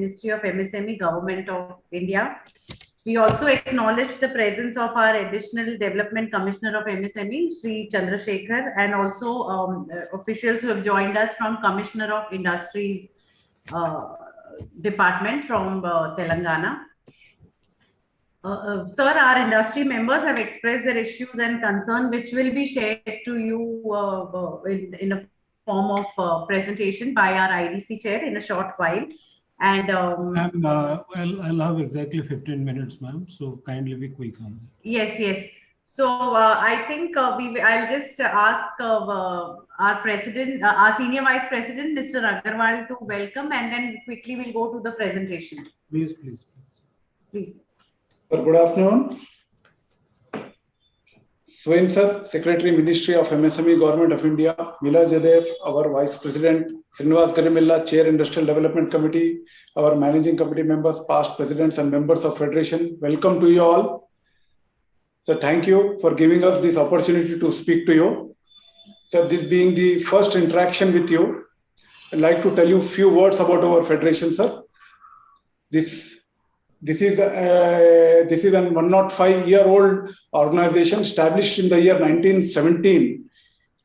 Ministry of MSME, Government of India. We also acknowledge the presence of our Additional Development Commissioner of MSME, Shri Chandrasekhar, and also officials who have joined us from Commissioner of Industries Department from Telangana. Sir, our industry members have expressed their issues and concern, which will be shared to you in a form of presentation by our IDC chair in a short while. And I'll have exactly 15 minutes, ma'am. So kindly be quick on that. Yes, yes. So I think I'll just ask our president, our senior vice president, Mr. Agarwal, to welcome, and then quickly we'll go to the presentation. Please, please, please. Please. Good afternoon. Swain sir, Secretary, Ministry of MSME, Government of India, Mila Jadev, our Vice President, Srinivas Garimella, Chair, Industrial Development Committee, our Managing Committee members, past presidents and members of Federation. Welcome to you all. So thank you for giving us this opportunity to speak to you. So this being the first interaction with you, I'd like to tell you a few words about our Federation, sir. This is a 105-year-old organization established in the year 1917,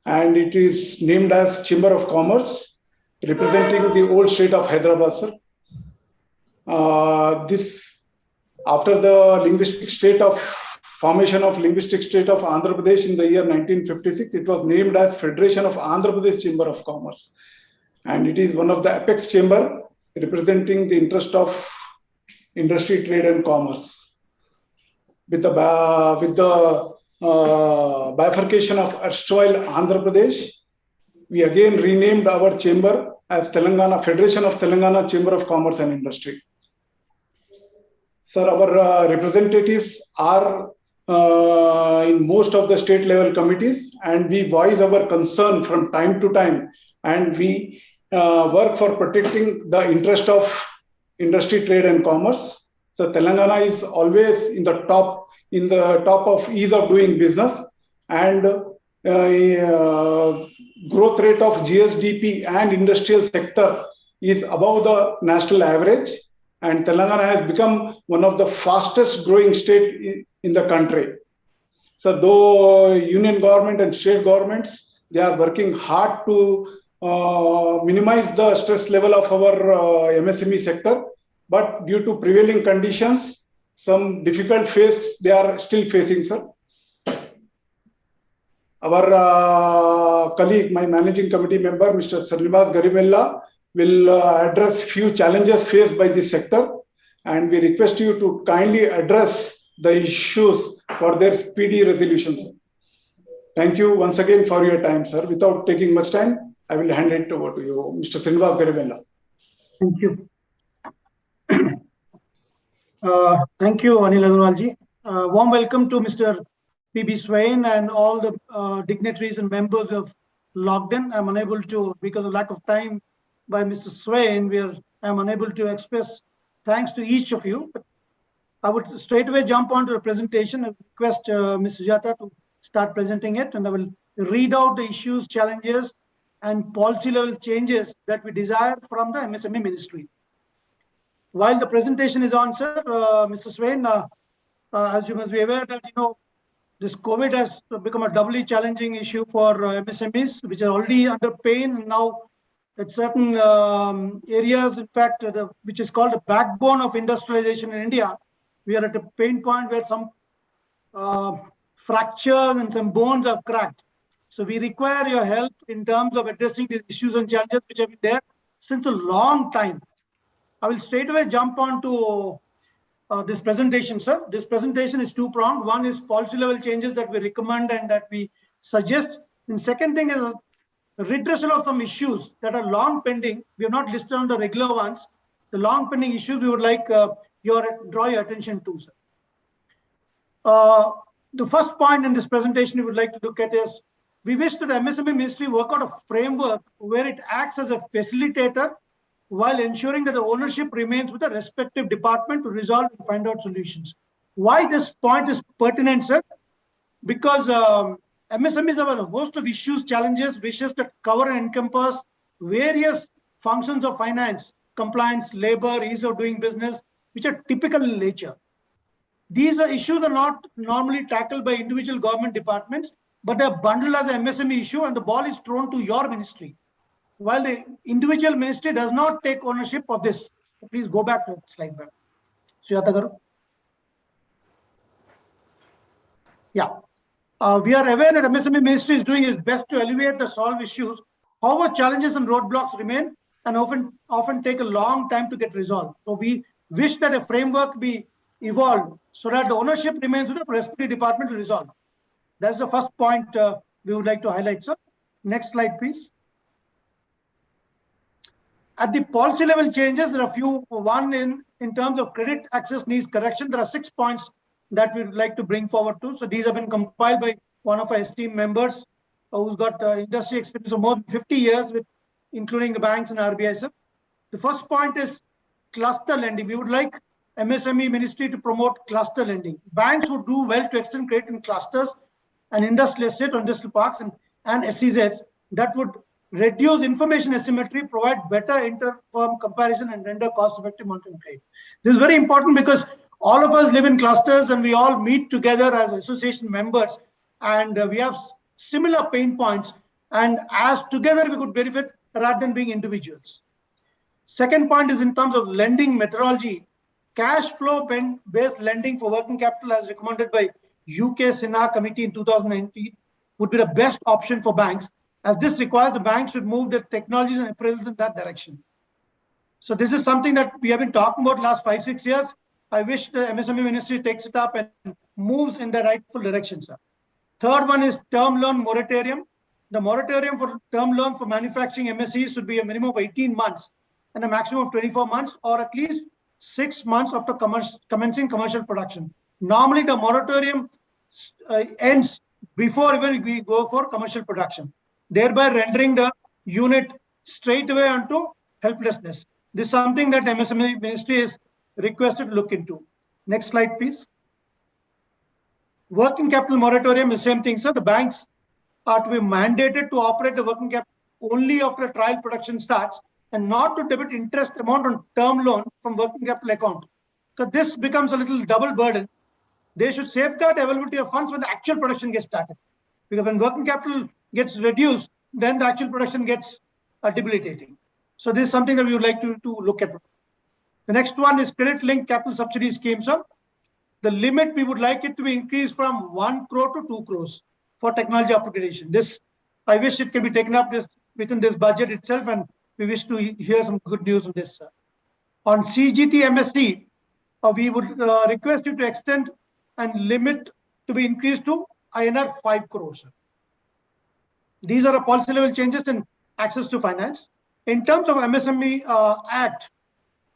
and it is named as Chamber of Commerce, representing the old state of Hyderabad, sir. After the formation of linguistic state of Andhra Pradesh in the year 1956, it was named as Federation of Andhra Pradesh Chamber of Commerce, and it is one of the apex chamber representing the interest of industry, trade, and commerce. With the bifurcation of erstwhile Andhra Pradesh, we again renamed our chamber as Telangana Federation of Telangana Chamber of Commerce and Industry. Sir, our representatives are in most of the state level committees, and we voice our concern from time to time, and we work for protecting the interest of industry, trade, and commerce. So Telangana is always in the top of ease of doing business, and growth rate of GSDP and industrial sector is above the national average, and Telangana has become one of the fastest growing state in the country. So though union government and state governments, they are working hard to minimize the stress level of our MSME sector, but due to prevailing conditions, some difficult phase they are still facing, sir. Our colleague, my managing committee member, Mr. Srinivas Garimella, will address few challenges faced by this sector, and we request you to kindly address the issues for their speedy resolution, sir. Thank you once again for your time, sir. Without taking much time, I will hand it over to you, Mr. Srinivas Garimella. Thank you. Thank you, Anil Agarwalji. Warm welcome to Mr. P.B. Swain and all the dignitaries and members of logged in. I'm unable to, because of lack of time by Mr. Swain, I'm unable to express thanks to each of you. But I would straight away jump onto the presentation and request Ms. Sujata to start presenting it, and I will read out the issues, challenges, and policy level changes that we desire from the MSME ministry. While the presentation is on, sir, Mr. Swain, as you must be aware that, this COVID has become a doubly challenging issue for MSMEs, which are already under pain. And now at certain areas, in fact, which is called the backbone of industrialization in India, we are at a pain point where some fractures and some bones have cracked. So we require your help in terms of addressing these issues and challenges which have been there since a long time. I will straight away jump on to this presentation, sir. This presentation is two-pronged. One is policy level changes that we recommend and that we suggest. And second thing is a redressal of some issues that are long pending. We have not listed on the regular ones. The long pending issues we would like draw your attention to, sir. The first point in this presentation we would like to look at is we wish that the MSME ministry work out a framework where it acts as a facilitator while ensuring that the ownership remains with the respective department to resolve and find out solutions. Why this point is pertinent, sir? Because MSMEs have a host of issues, challenges, wishes that cover and encompass various functions of finance compliance, labor, ease of doing business, which are typical in nature. These issues are not normally tackled by individual government departments, but they're bundled as an MSME issue and the ball is thrown to your ministry. While the individual ministry does not take ownership of this. Please go back to slide back. Suyata Garu. Yeah. We are aware that MSME ministry is doing its best to alleviate the solve issues. However, challenges and roadblocks remain and often take a long time to get resolved. So we wish that a framework be evolved so that the ownership remains with the respective department to resolve. That's the first point we would like to highlight, sir. Next slide, please. At the policy level changes, there are a few. One, in terms of credit access needs correction, there are 6 points that we would like to bring forward to. So these have been compiled by one of our esteemed members who's got industry experience of more than 50 years, with including the banks and RBI. Sir. The first point is cluster lending. We would like MSME ministry to promote cluster lending. Banks would do well to extend credit in clusters and industrial estate or industrial parks and SEZs that would reduce information asymmetry, provide better inter-firm comparison, and render cost-effective monitoring trade. This is very important because all of us live in clusters and we all meet together as association members, and we have similar pain points, and as together we could benefit rather than being individuals. Second point is in terms of lending methodology. Cash flow based lending for working capital, as recommended by UK Sinha committee in 2019, would be the best option for banks, as this requires the banks should move their technologies and appraisals in that direction. So this is something that we have been talking about last 5-6 years. I wish the MSME ministry takes it up and moves in the rightful direction, sir. Third one is term loan moratorium. The moratorium for term loan for manufacturing MSEs should be a minimum of 18 months and a maximum of 24 months, or at least 6 months after commencing commercial production. Normally, the moratorium ends before even we go for commercial production, thereby rendering the unit straight away onto helplessness. This is something that MSME ministry is requested to look into. Next slide, please. Working capital moratorium is the same thing, sir. The banks are to be mandated to operate the working capital only after trial production starts, and not to debit interest amount on term loan from working capital account. So this becomes a little double burden. They should safeguard availability of funds when the actual production gets started. Because when working capital gets reduced, then the actual production gets debilitating. So this is something that we would like to look at. The next one is credit-linked capital subsidy scheme, sir. The limit, we would like it to be increased from 1 crore to 2 crores for technology upgradation. This, I wish it can be taken up within this budget itself, and we wish to hear some good news on this, sir. On CGT MSC, we would request you to extend and limit to be increased to INR 5 crores. Sir. These are policy level changes in access to finance. In terms of MSME Act,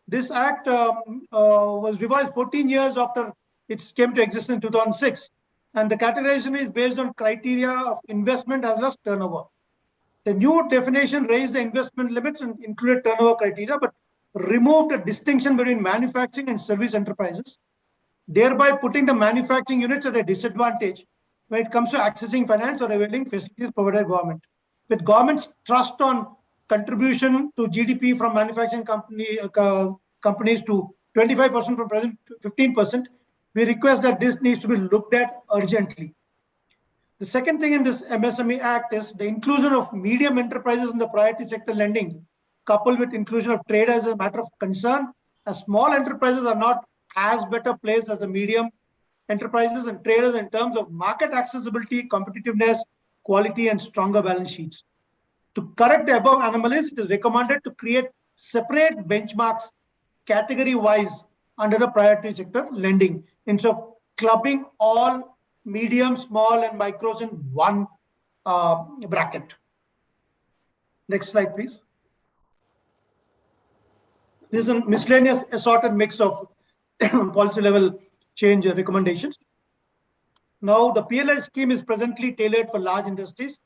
this Act was revised 14 years after it came to existence in 2006. And the categorization is based on criteria of investment as well as turnover. The new definition raised the investment limits and included turnover criteria, but removed a distinction between manufacturing and service enterprises, thereby putting the manufacturing units at a disadvantage when it comes to accessing finance or availing facilities provided by government. With government's trust on contribution to GDP from manufacturing companies to 25% from present 15%, we request that this needs to be looked at urgently. The second thing in this MSME Act is the inclusion of medium enterprises in the priority sector lending, coupled with inclusion of trade as a matter of concern, as small enterprises are not as better placed as the medium enterprises and traders in terms of market accessibility, competitiveness, quality, and stronger balance sheets. To correct the above anomalies, it is recommended to create separate benchmarks category-wise under the priority sector lending, instead of clubbing all medium, small, and micros in one bracket. Next slide, please. This is a miscellaneous assorted mix of policy level change recommendations. Now, the PLI scheme is presently tailored for large industries.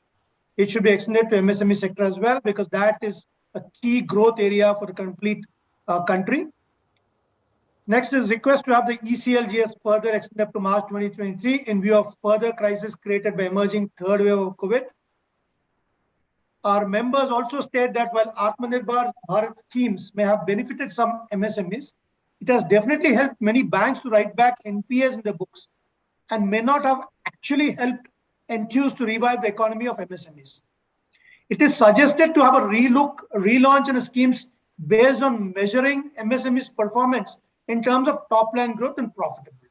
It should be extended to MSME sector as well, because that is a key growth area for the complete country. Next is request to have the ECLGS further extended to March 2023 in view of further crisis created by emerging third wave of COVID. our members also state that while Atmanirbhar Bharat schemes may have benefited some MSMEs, it has definitely helped many banks to write back NPAs in their books and may not have actually helped enthuse to revive the economy of MSMEs. It is suggested to have a relaunch in schemes based on measuring MSMEs' performance in terms of top-line growth and profitability.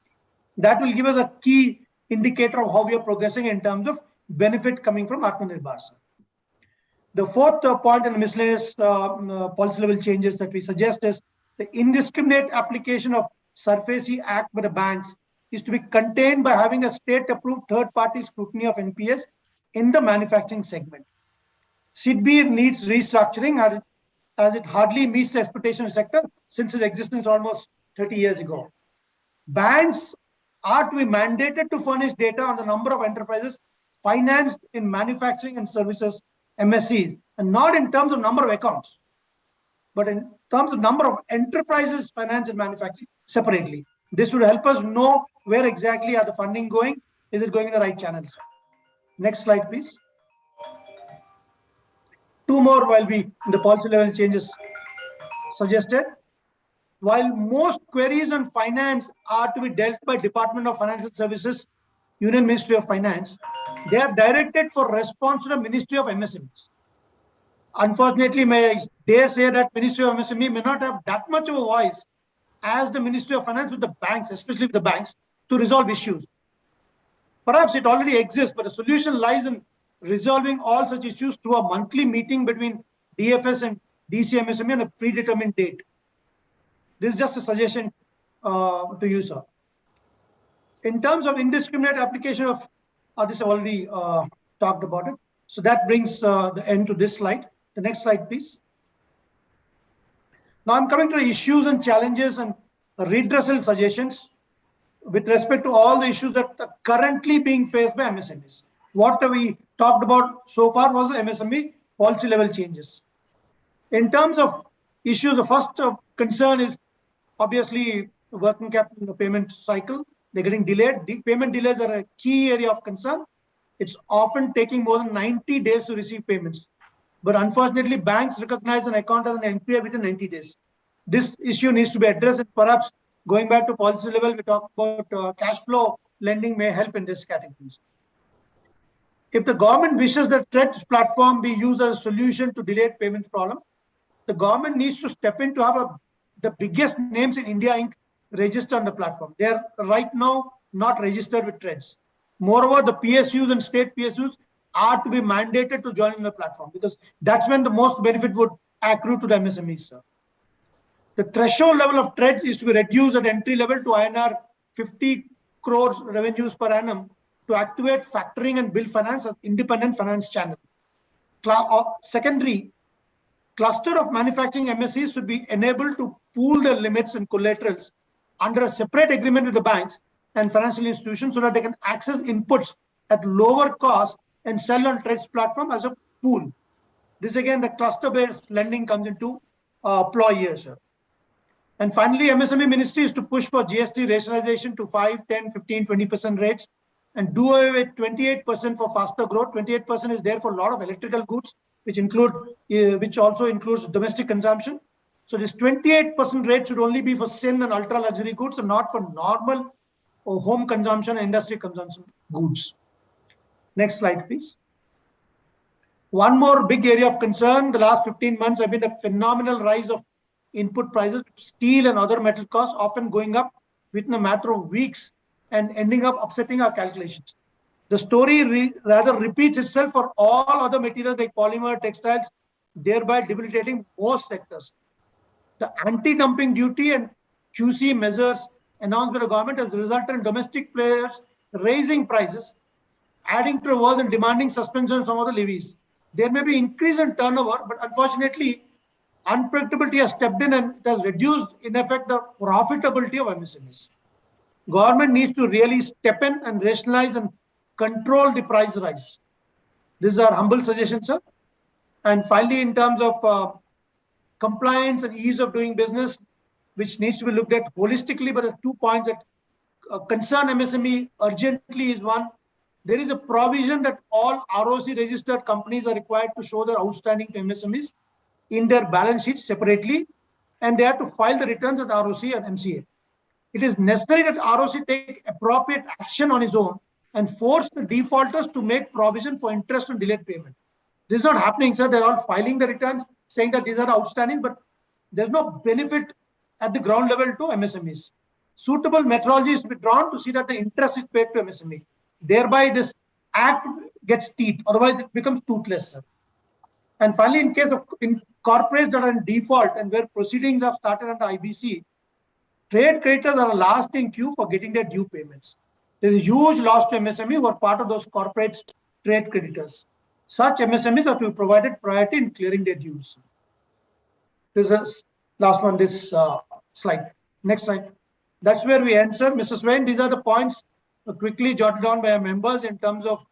That will give us a key indicator of how we are progressing in terms of benefit coming from Atmanirbhar. The fourth point in the miscellaneous policy level changes that we suggest is the indiscriminate application of SARFAESI Act by the banks is to be contained by having a state-approved third-party scrutiny of NPS in the manufacturing segment. SIDBI needs restructuring as it hardly meets the expectation of the sector since its existence almost 30 years ago. Banks are to be mandated to furnish data on the number of enterprises financed in manufacturing and services MSCs, and not in terms of number of accounts, but in terms of number of enterprises financed in manufacturing separately. This would help us know where exactly are the funding going. Is it going in the right channels? Next slide, please. Two more will be in the policy level changes suggested. While most queries on finance are to be dealt by Department of Financial Services, Union Ministry of Finance, they are directed for response to the Ministry of MSMEs. Unfortunately, may I dare say that Ministry of MSME may not have that much of a voice as the Ministry of Finance with the banks, especially with the banks, to resolve issues. Perhaps it already exists, but the solution lies in resolving all such issues through a monthly meeting between DFS and DCMSME on a predetermined date. This is just a suggestion to you, sir. In terms of indiscriminate application of this, I've already talked about it. So that brings the end to this slide. The next slide, please. Now I'm coming to the issues and challenges and redressal suggestions with respect to all the issues that are currently being faced by MSMEs. What we talked about so far was the MSME policy level changes. In terms of issues, the first concern is obviously working capital in the payment cycle. They're getting delayed. The payment delays are a key area of concern. It's often taking more than 90 days to receive payments. But unfortunately, banks recognize an account as an NPA within 90 days. This issue needs to be addressed, and perhaps going back to policy level, we talk about cash flow lending may help in this category. If the government wishes that TREDS platform be used as a solution to delayed payment problem, the government needs to step in to have the biggest names in India Inc. register on the platform. They are right now not registered with TREDS. Moreover, the PSUs and state PSUs are to be mandated to join in the platform, because that's when the most benefit would accrue to the MSMEs, sir. The threshold level of TREDS is to be reduced at entry level to INR 50 crores revenues per annum to activate factoring and bill finance as independent finance channel. Secondary, cluster of manufacturing MSEs should be enabled to pool their limits and collaterals under a separate agreement with the banks and financial institutions so that they can access inputs at lower cost and sell on TREDS platform as a pool. This again, the cluster-based lending comes into ploy here, sir. And finally, MSME ministry is to push for GST rationalization to 5, 10, 15, 20% rates and do away with 28% for faster growth. 28% is there for a lot of electrical goods, which also includes domestic consumption. So this 28% rate should only be for sin and ultra luxury goods and not for normal or home consumption and industry consumption goods. Next slide, please. One more big area of concern, the last 15 months have been a phenomenal rise of input prices, steel and other metal costs often going up within a matter of weeks and ending up upsetting our calculations. The story rather repeats itself for all other materials like polymer, textiles, thereby debilitating most sectors. The anti-dumping duty and QC measures announced by the government has resulted in domestic players raising prices, adding to the wars and demanding suspension of some of the levies. There may be increase in turnover, but unfortunately, unpredictability has stepped in and it has reduced, in effect, the profitability of MSMEs. Government needs to really step in and rationalize and control the price rise. This is our humble suggestion, sir. And finally, in terms of compliance and ease of doing business, which needs to be looked at holistically, but the 2 points that concern MSME urgently is one, there is a provision that all ROC registered companies are required to show their outstanding to MSMEs in their balance sheets separately, and they have to file the returns at ROC and MCA. It is necessary that ROC take appropriate action on its own and force the defaulters to make provision for interest and delayed payment. This is not happening, sir. They're all filing the returns saying that these are outstanding, but there's no benefit at the ground level to MSMEs. Suitable methodology is to be drawn to see that the interest is paid to MSME. Thereby, this act gets teeth. Otherwise, it becomes toothless, sir. And finally, in case of corporates that are in default and where proceedings have started under IBC, trade creditors are last in queue for getting their due payments. There is a huge loss to MSME who are part of those corporates' trade creditors. Such MSMEs are to be provided priority in clearing their dues. This is last one, this slide. Next slide. That's where we end, sir. Mr. Swain, these are the points quickly jotted down by our members in terms of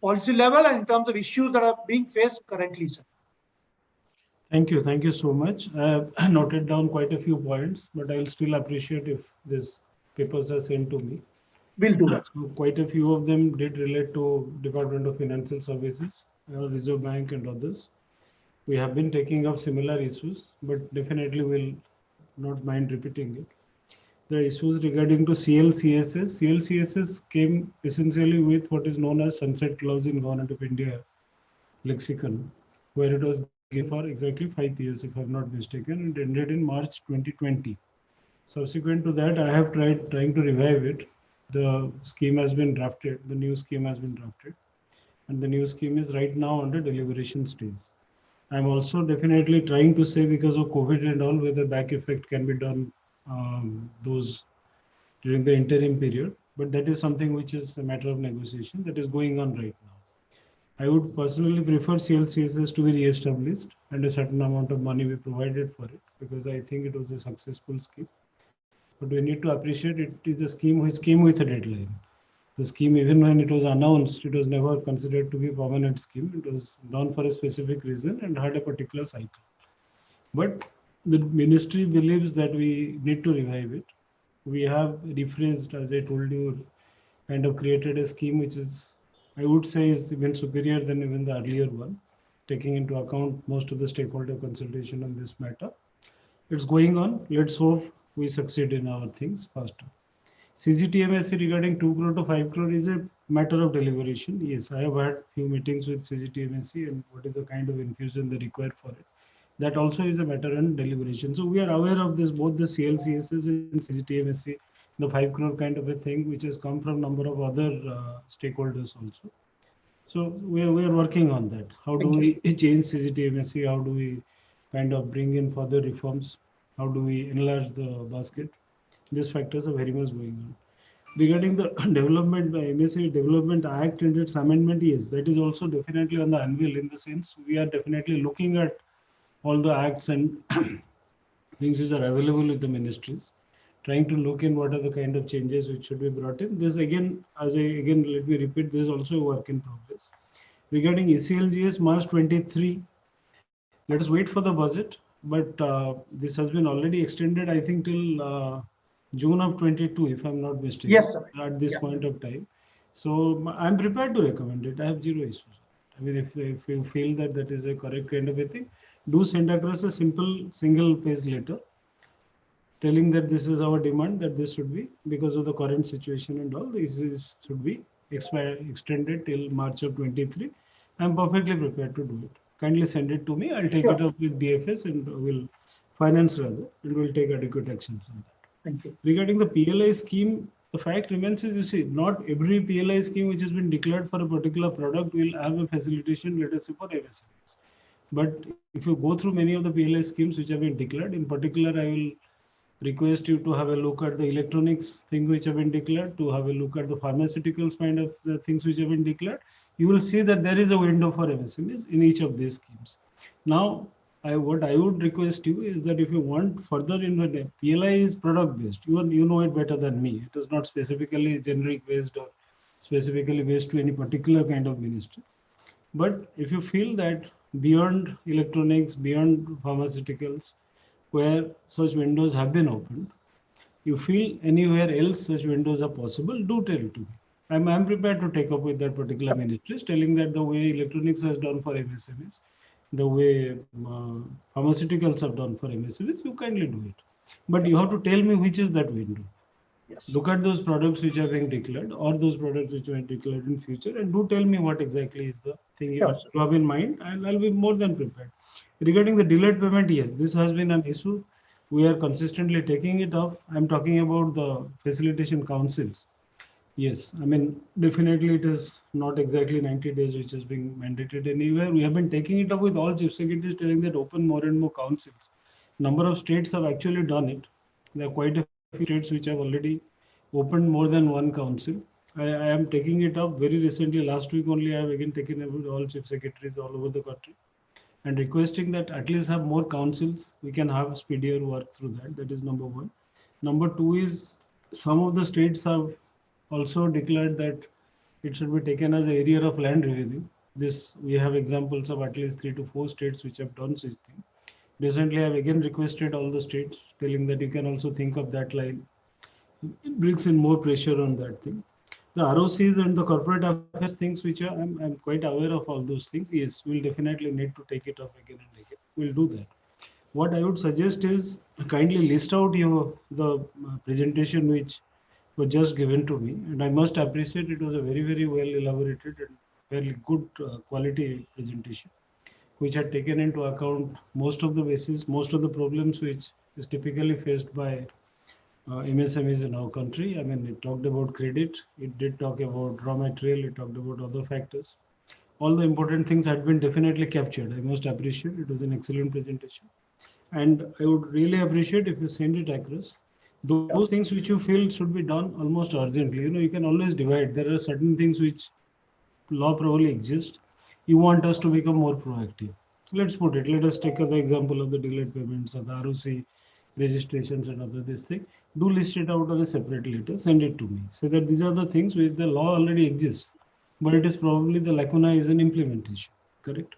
policy level and in terms of issues that are being faced currently, sir. Thank you. Thank you so much. I have noted down quite a few points, but I'll still appreciate if these papers are sent to me. We'll do that. So quite a few of them did relate to Department of Financial Services, Reserve Bank and others. We have been taking up similar issues, but definitely will not mind repeating it. The issues regarding to CLCSS. CLCSS came essentially with what is known as sunset clause in Government of India lexicon, where it was given for exactly 5 years, if I'm not mistaken, and ended in March 2020. Subsequent to that, I have trying to revive it. The scheme has been drafted, the new scheme has been drafted, and the new scheme is right now under deliberation stage. I'm also definitely trying to say, because of COVID and all, whether back effect can be done those during the interim period, but that is something which is a matter of negotiation that is going on right now. I would personally prefer CLCSS to be re-established and a certain amount of money be provided for it, because I think it was a successful scheme. But we need to appreciate it is a scheme which came with a deadline. The scheme, even when it was announced, it was never considered to be a permanent scheme. It was done for a specific reason and had a particular cycle. But the ministry believes that we need to revive it. We have rephrased, as I told you, kind of created a scheme which is, I would say, is even superior than even the earlier one, taking into account most of the stakeholder consultation on this matter. It's going on. Let's hope we succeed in our things faster. CGTMSE regarding 2 crore to 5 crore is a matter of deliberation. Yes, I have had few meetings with CGTMSE and what is the kind of infusion they require for it. That also is a matter of deliberation. So we are aware of this, both the CLCSS and CGTMSE, the 5 crore kind of a thing, which has come from number of other stakeholders also. So we are working on that. How do we change CGTMSE? How do we kind of bring in further reforms? How do we enlarge the basket? These factors are very much going on. Regarding the development, MSME Development Act and its amendment, yes, that is also definitely on the anvil, in the sense we are definitely looking at all the acts and things which are available with the ministries, trying to look in what are the kind of changes which should be brought in. This again, let me repeat, this is also a work in progress. Regarding ECLGS March 23, let us wait for the budget, but this has been already extended, I think, till June of 22, if I'm not mistaken. Yes, sir. At this point of time. So I'm prepared to recommend it. I have zero issues. I mean, if you feel that that is a correct kind of a thing, do send across a simple single-page letter telling that this is our demand, that this should be, because of the current situation and all, this should be extended till March of 23. I'm perfectly prepared to do it. Kindly send it to me. I'll take it up with DFS and will finance rather, and we'll take adequate actions on that. Thank you. Regarding the PLI scheme, the fact remains is, you see, not every PLI scheme which has been declared for a particular product will have a facilitation, let us say, for MSMEs. But if you go through many of the PLI schemes which have been declared, in particular, I will request you to have a look at the electronics thing which have been declared, to have a look at the pharmaceuticals kind of the things which have been declared. You will see that there is a window for MSMEs in each of these schemes. Now, what I would request you is that if you want further in PLI is product based, you know it better than me. It is not specifically generic based or specifically based to any particular kind of ministry. But if you feel that beyond electronics, beyond pharmaceuticals, where such windows have been opened, you feel anywhere else such windows are possible, do tell to me. I'm prepared to take up with that particular ministry, telling that the way electronics has done for MSMEs, the way pharmaceuticals have done for MSMEs, you kindly do it. But you have to tell me which is that window. Yes. Look at those products which are being declared or those products which are declared in future, and do tell me what exactly is the thing you have in mind, and I'll be more than prepared. Regarding the delayed payment, yes, this has been an issue. We are consistently taking it off. I'm talking about the facilitation councils. Yes, I mean, definitely it is not exactly 90 days which is being mandated anywhere. We have been taking it up with all chief secretaries, telling that open more and more councils. Number of states have actually done it. There are quite a few states which have already opened more than one council. I am taking it up very recently. Last week only, I have again taken up with all chief secretaries all over the country and requesting that at least have more councils. We can have speedier work through that. That is number one. Number two is some of the states have also declared that it should be taken as an area of land revenue. This, we have examples of at least 3 to 4 states which have done such thing. Recently, I have again requested all the states, telling that you can also think of that line. It brings in more pressure on that thing. The ROCs and the corporate affairs things, which are, I'm quite aware of all those things. Yes, we'll definitely need to take it up again and again. We'll do that. What I would suggest is kindly list out the presentation which was just given to me, and I must appreciate it was a very, very well elaborated and fairly good quality presentation, which had taken into account most of the bases, most of the problems which is typically faced by MSMEs in our country. I mean, it talked about credit, it did talk about raw material, it talked about other factors. All the important things had been definitely captured. I must appreciate it was an excellent presentation. And I would really appreciate if you send it across. Those things which you feel should be done almost urgently. You know, you can always divide. There are certain things which law probably exist. You want us to become more proactive. Let's put it. Let us take the example of the delayed payments or the ROC registrations and other this thing. Do list it out on a separate letter. Send it to me. Say that these are the things which the law already exists, but it is probably the lacuna is in implementation. Correct.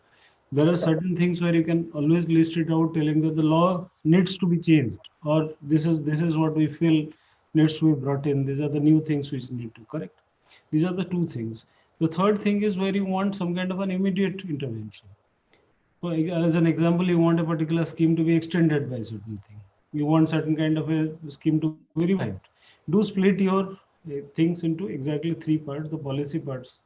There are certain things where you can always list it out, telling that the law needs to be changed, or this is what we feel needs to be brought in. These are the new things which need to correct. These are the two things. The third thing is where you want some kind of an immediate intervention. So as an example, you want a particular scheme to be extended by certain thing. You want certain kind of a scheme to be revived. Do split your things into exactly 3 parts: the policy parts,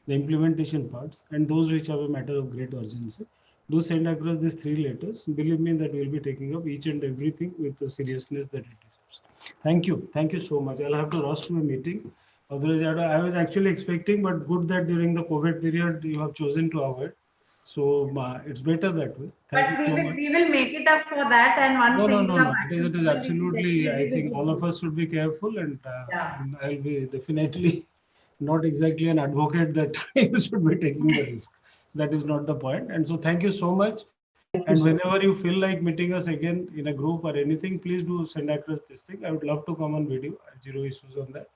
the implementation parts, and those which have a matter of great urgency. Do send across these 3 letters. Believe me that we'll be taking up each and everything with the seriousness that it deserves. Thank you. Thank you so much. I'll have to rush to a meeting. Otherwise, I was actually expecting, but good that during the COVID period, you have chosen to avoid. So it's better that way. But we will make it up for that. And once No. It is absolutely, I think all of us should be careful, and I'll be definitely not exactly an advocate that you should be taking the risk. That is not the point. And so thank you so much. And whenever you feel like meeting us again in a group or anything, please do send across this thing. I would love to come on video. I have zero issues on that.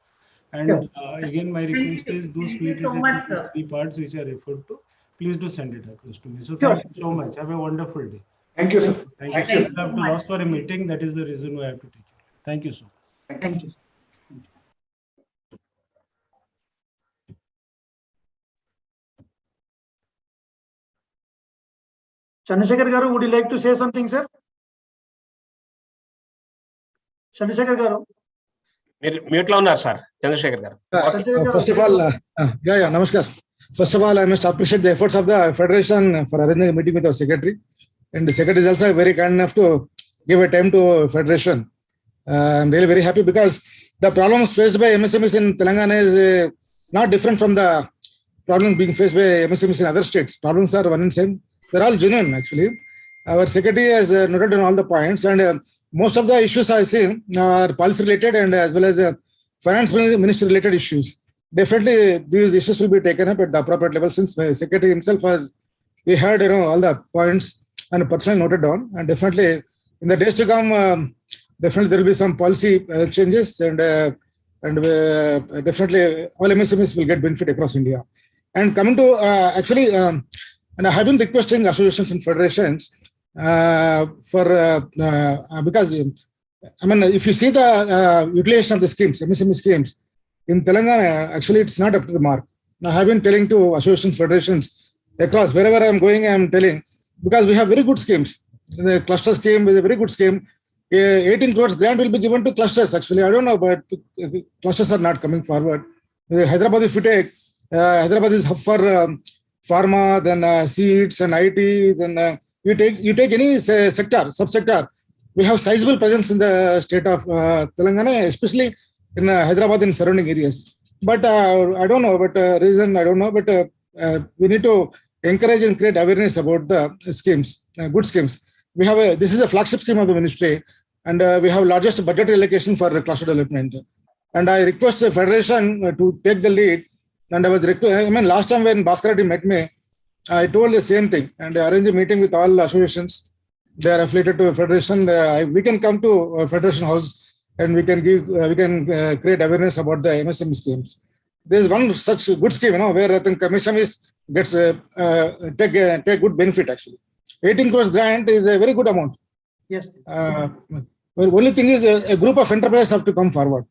And again, my request is do split it into 3 parts which are referred to. Please do send it across to me. So thank you so much. Have a wonderful day. Thank you, sir. Thank you. I have to rush for a meeting. That is the reason why I have to take it. Thank you so much. Thank you. Chandrasekhar Garu, would you like to say something, sir? Chandrasekhar Garu. Mute lo unnaru, sir. Chandrasekhar Garu. First of all, namaskar. First of all, I must appreciate the efforts of the Federation for arranging a meeting with our secretary. And the secretary is also very kind enough to give a time to Federation. I'm really very happy because the problems faced by MSMEs in Telangana is not different from the problems being faced by MSMEs in other states. Problems are one and same. They're all genuine, actually. Our secretary has noted on all the points, and most of the issues I've seen are policy related and as well as finance ministry related issues. Definitely, these issues will be taken up at the appropriate level, since my secretary himself he heard all the points and personally noted down. And definitely, in the days to come, definitely there will be some policy changes, and definitely all MSMEs will get benefit across India. And coming to and I have been requesting associations and federations because I mean, if you see the utilization of the schemes, MSME schemes, in Telangana, actually, it's not up to the mark. I have been telling to associations, federations across, wherever I'm going, I'm telling, because we have very good schemes. The cluster scheme is a very good scheme. 18 crores grant will be given to clusters, actually. I don't know, but clusters are not coming forward. Hyderabad, if you take, Hyderabad is hub for pharma, then seeds and IT, then you take any sector, subsector. We have sizable presence in the state of Telangana, especially in Hyderabad and surrounding areas. But I don't know, but reason I don't know, but we need to encourage and create awareness about the schemes, good schemes. We have this is a flagship scheme of the ministry, and we have largest budget allocation for cluster development. And I request the federation to take the lead. And last time when Bhaskar Reddy met me, I told the same thing, and I arranged a meeting with all associations. They are affiliated to a federation. We can come to a federation house and we can create awareness about the MSME schemes. There is one such good scheme, where I think MSMEs gets take good benefit actually. 18 crores grant is a very good amount. Yes. Well, only thing is a group of enterprises have to come forward.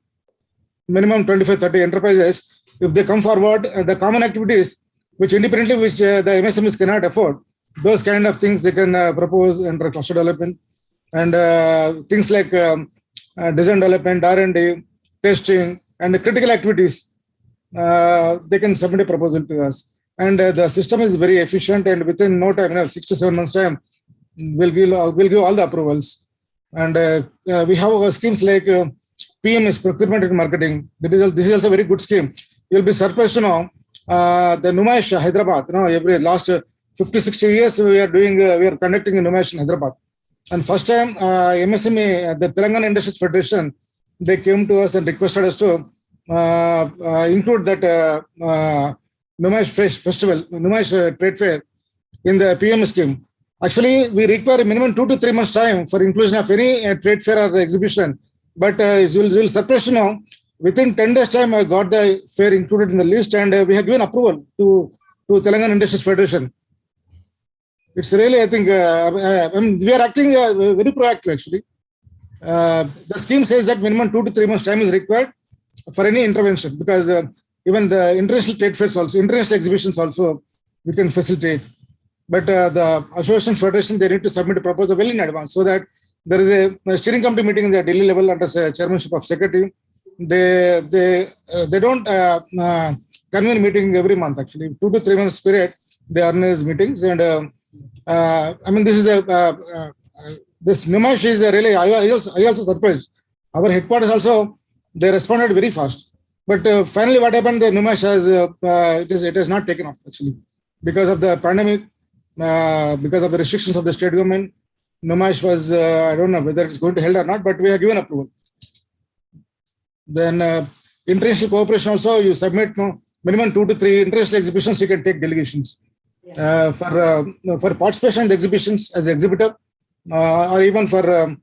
Minimum 25, 30 enterprises. If they come forward, the common activities which independently the MSMEs cannot afford, those kind of things they can propose under cluster development, and things like design development, R&D, testing, and critical activities. They can submit a proposal to us, and the system is very efficient. And within no time, 6 to 7 months time, we'll give all the approvals. And we have schemes like PMS, procurement and marketing. This is also a very good scheme. You'll be surprised to know the Numaish Hyderabad. Every last 50, 60 years we are conducting a Numaish in Hyderabad. And first time MSME, the Telangana Industries Federation, they came to us and requested us to include that Numaish festival, Numaish trade fair in the PM scheme. Actually, we require a minimum 2 to 3 months time for inclusion of any trade fair or exhibition. But you'll surprise to know, within 10 days time, I got the fair included in the list, and we have given approval to Telangana Industries Federation. It's really, I think, we are acting very proactive actually. The scheme says that minimum 2 to 3 months time is required for any intervention, because even the international trade fairs also, international exhibitions also, we can facilitate. But the Association Federation, they need to submit a proposal well in advance, so that there is a steering committee meeting in the Delhi level under chairmanship of secretary. They don't convene meeting every month actually. 2 to 3 months period they organize meetings, and this is this Numaish is really, I also surprised. Our headquarters also, they responded very fast. But finally, what happened? The Numaish it has not taken off actually, because of the pandemic, because of the restrictions of the state government. Numaish was I don't know whether it's going to held or not, but we have given approval. Then international cooperation also, you submit minimum 2 to 3 international exhibitions, you can take delegations. For participation in the exhibitions as an exhibitor, or even for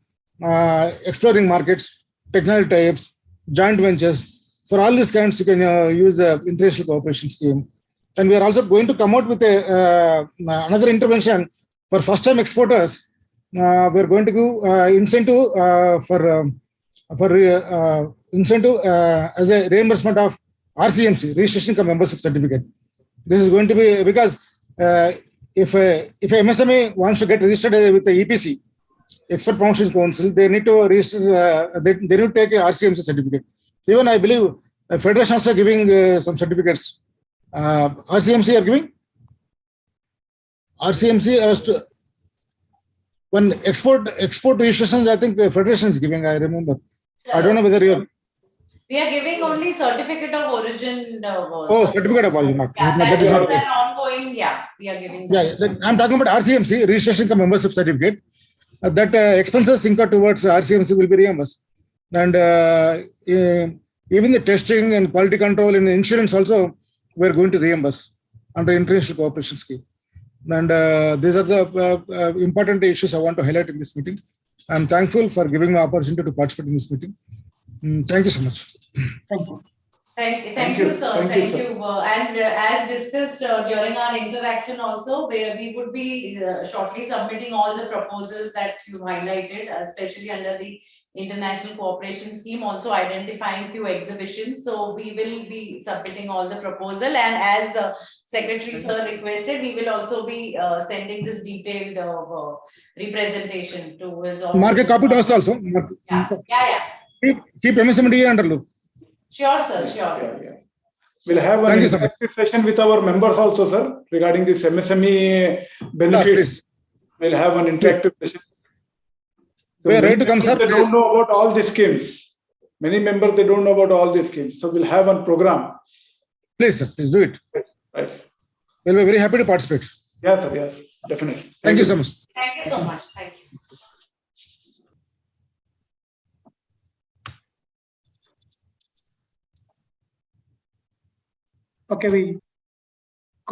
exploring markets, technical types, joint ventures. For all these kinds, you can use the international cooperation scheme. And we are also going to come out with another intervention for first-time exporters. We are going to give incentive incentive as a reimbursement of RCMC, Registration Cum Membership Certificate. This is going to be because if a MSME wants to get registered with the EPC, Export Promotion Council, they need to register. They need to take a RCMC certificate. Even I believe a federation also giving some certificates. RCMC are giving. RCMC has to, when export registrations, I think the federation is giving. I remember. I don't know whether you're. We are giving only certificate of origin. Certificate of origin. Yeah, that is an ongoing. Yeah, we are giving. Yeah, I'm talking about RCMC, Registration Cum Membership Certificate. That expenses incurred towards RCMC will be reimbursed, and even the testing and quality control and insurance also we are going to reimburse under international cooperation scheme. And these are the important issues I want to highlight in this meeting. I'm thankful for giving me opportunity to participate in this meeting. Thank you so much. Thank you. Thank you, sir. Thank you. And as discussed during our interaction also, we would be shortly submitting all the proposals that you highlighted, especially under the international cooperation scheme, also identifying few exhibitions. So we will be submitting all the proposal, and as Secretary Sir requested, we will also be sending this detailed representation to his office. Market copy to us also. Yeah. Keep MSME under loop. Sure, sir. Sure. Yeah. We'll have an interactive session with our members also, sir, regarding this MSME benefits. We'll have an interactive session. So we are ready to come, sir. They don't know about all these schemes. Many members, they don't know about all these schemes. So we'll have one program. Please, sir. Please do it. Right. We'll be very happy to participate. Yes, sir. Yes, definitely. Thank you so much. Thank you so much. Thank you. Okay, we